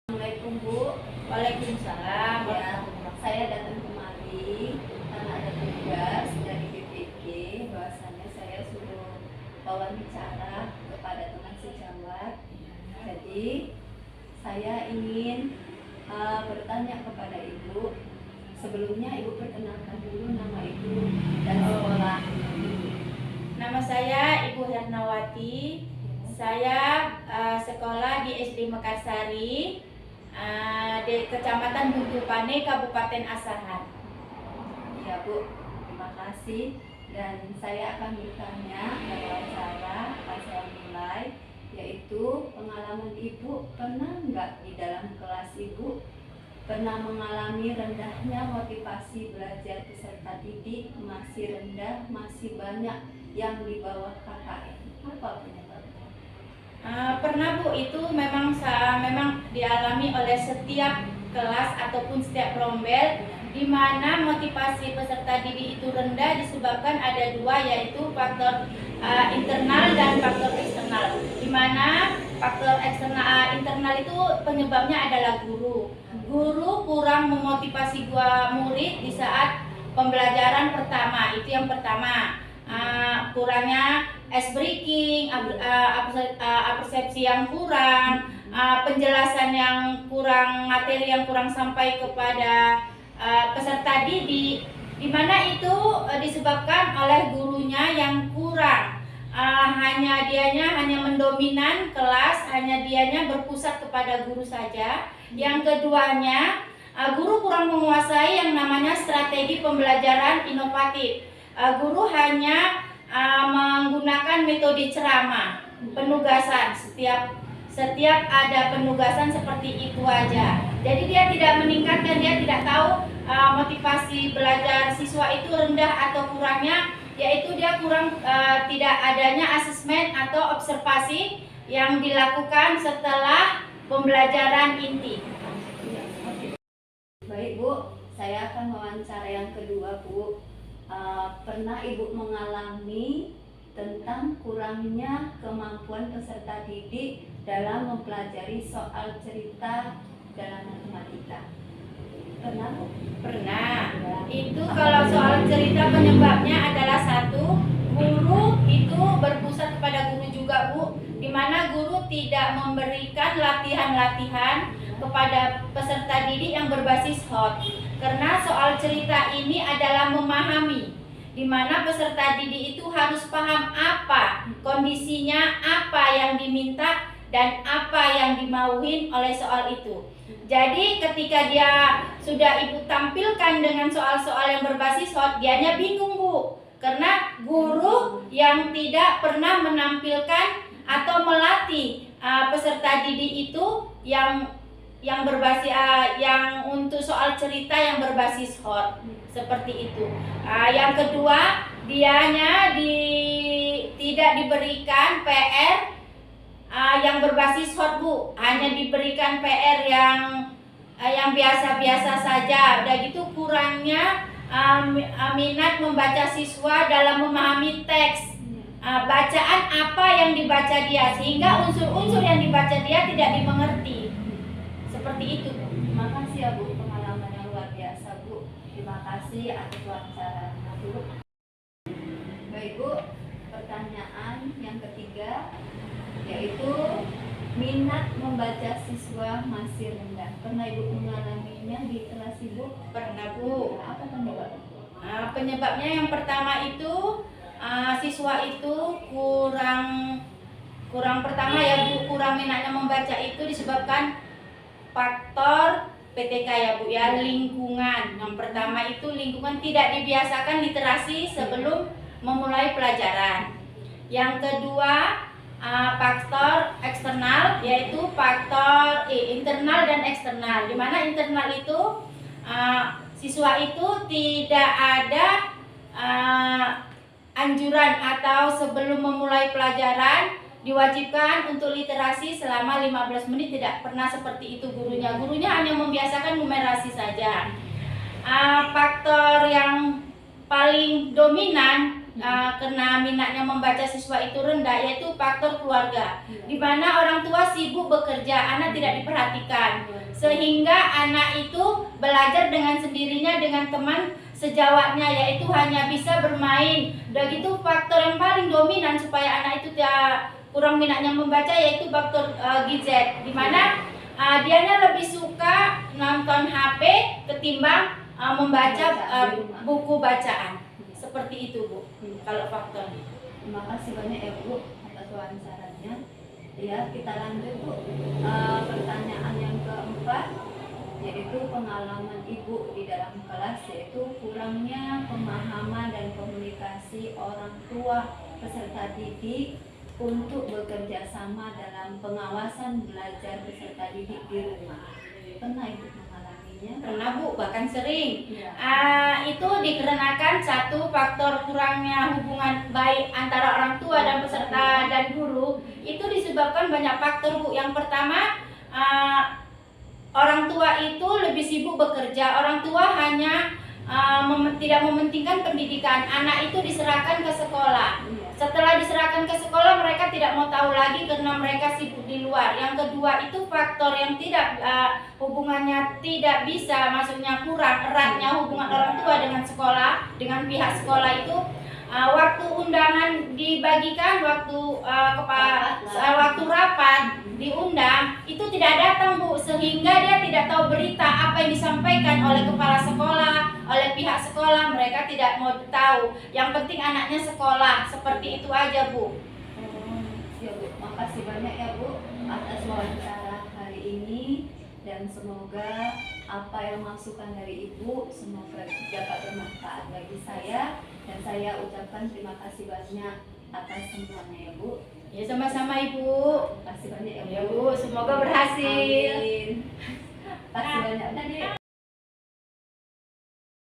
Assalamualaikum Bu. Waalaikumsalam. Ya, saya datang kemari karena ada tugas dari BPG bahwasannya saya suruh wawancara kepada teman sejawat. Jadi saya ingin bertanya kepada Ibu. Sebelumnya Ibu perkenalkan dulu nama Ibu dan sekolah. Nama saya Ibu Hernawati. Saya sekolah di SD Mekarsari, di Kecamatan Buntupane, Kabupaten Asahan. Ya Bu, terima kasih. Dan saya akan bertanya wawancara akan saya mulai, yaitu pengalaman Ibu pernah nggak di dalam kelas Ibu pernah mengalami rendahnya motivasi belajar peserta didik, masih rendah, masih banyak yang di bawah KKM. Apa penyebabnya? Pernah Bu, itu memang dialami oleh setiap kelas ataupun setiap rombel, di mana motivasi peserta didik itu rendah disebabkan ada dua, yaitu faktor internal dan faktor eksternal. Di mana faktor internal itu penyebabnya adalah guru. Guru kurang memotivasi murid di saat pembelajaran pertama, itu yang pertama. Kurangnya ice breaking, persepsi yang kurang, penjelasan yang kurang, materi yang kurang sampai kepada peserta didik, di mana itu disebabkan oleh gurunya yang kurang. Hanya mendominan kelas, hanya dianya berpusat kepada guru saja. Yang keduanya, guru kurang menguasai yang namanya strategi pembelajaran inovatif. Guru hanya menggunakan metode ceramah, penugasan, setiap ada penugasan seperti itu aja. Jadi dia tidak meningkatkan, dia tidak tahu motivasi belajar siswa itu rendah atau kurangnya, yaitu dia kurang tidak adanya asesmen atau observasi yang dilakukan setelah pembelajaran inti. Baik Bu, saya akan wawancara yang kedua Bu. Pernah Ibu mengalami tentang kurangnya kemampuan peserta didik dalam mempelajari soal cerita dalam matematika? Pernah Bu? Pernah. Itu kalau soal cerita penyebabnya adalah satu, guru itu berpusat kepada guru juga Bu, di mana guru tidak memberikan latihan-latihan kepada peserta didik yang berbasis hot. Karena soal cerita ini adalah memahami, di mana peserta didik itu harus paham apa kondisinya, apa yang diminta, dan apa yang dimauin oleh soal itu. Jadi ketika dia sudah Ibu tampilkan dengan soal-soal yang berbasis hot, dianya bingung Bu, karena guru yang tidak pernah menampilkan atau melatih peserta didik itu yang berbasis yang untuk soal cerita yang berbasis hot seperti itu. Yang kedua, dianya tidak diberikan PR yang berbasis hot Bu, hanya diberikan PR yang biasa-biasa saja. Udah gitu kurangnya minat membaca siswa dalam memahami teks. Bacaan apa yang dibaca dia, sehingga unsur-unsur yang dibaca dia tidak dimengerti. Seperti itu Bu. Terima kasih ya Bu, pengalaman yang luar biasa Bu. Terima kasih atas wawancaranya Bu. Baik Bu, pertanyaan yang ketiga, yaitu minat membaca siswa masih rendah. Pernah Ibu mengalaminya di kelas Ibu? Pernah Bu. Apa penyebabnya? Penyebabnya yang pertama itu siswa itu kurang pertama ya Bu, kurang minatnya membaca itu disebabkan faktor PTK ya Bu ya, lingkungan. Yang pertama itu lingkungan, tidak dibiasakan literasi sebelum memulai pelajaran. Yang kedua faktor eksternal, yaitu faktor internal dan eksternal. Di mana internal itu siswa itu tidak ada anjuran atau sebelum memulai pelajaran diwajibkan untuk literasi selama 15 menit, tidak pernah seperti itu gurunya. Gurunya hanya membiasakan numerasi saja. Faktor yang paling dominan karena minatnya membaca siswa itu rendah, yaitu faktor keluarga, di mana orang tua sibuk bekerja, anak tidak diperhatikan, sehingga anak itu belajar dengan sendirinya dengan teman sejawatnya, yaitu hanya bisa bermain. Udah gitu faktor yang paling dominan supaya anak itu tidak kurang minatnya membaca, yaitu faktor gadget, di mana dianya lebih suka nonton HP ketimbang membaca buku bacaan. Seperti itu, Bu, kalau faktornya. Terima kasih banyak ya, Bu, atas wawancaranya. Ya, kita lanjut, Bu. Pertanyaan yang keempat, yaitu pengalaman Ibu di dalam kelas, yaitu kurangnya pemahaman dan komunikasi orang tua peserta didik untuk bekerja sama dalam pengawasan belajar peserta didik di rumah. Pernah Ibu mengalaminya? Pernah, Bu, bahkan sering. Ya. Itu dikarenakan satu faktor kurangnya hubungan baik antara orang tua dan peserta dan guru. Itu disebabkan banyak faktor, Bu. Yang pertama, orang tua itu lebih sibuk bekerja. Orang tua hanya tidak mementingkan pendidikan. Anak itu diserahkan ke sekolah. Setelah diserahkan ke sekolah, mereka tidak mau tahu lagi karena mereka sibuk di luar. Yang kedua itu faktor yang tidak hubungannya tidak bisa, maksudnya kurang eratnya hubungan orang tua dengan sekolah, dengan pihak sekolah itu. Waktu undangan dibagikan, waktu rapat diundang itu tidak datang, Bu, sehingga dia tidak tahu berita apa yang disampaikan oleh kepala sekolah, oleh pihak sekolah. Mereka tidak mau tahu, yang penting anaknya sekolah. Seperti itu aja, Bu. Ya, Bu, makasih banyak ya, Bu, atas wawancara hari ini, dan semoga apa yang masukan dari Ibu semoga dapat bermanfaat bagi saya, dan saya ucapkan terima kasih banyak atas semuanya ya, Bu. Ya, sama-sama, Ibu. Terima kasih banyak ya, Ya, Bu. Bu, semoga berhasil. Amin. Terima kasih banyak.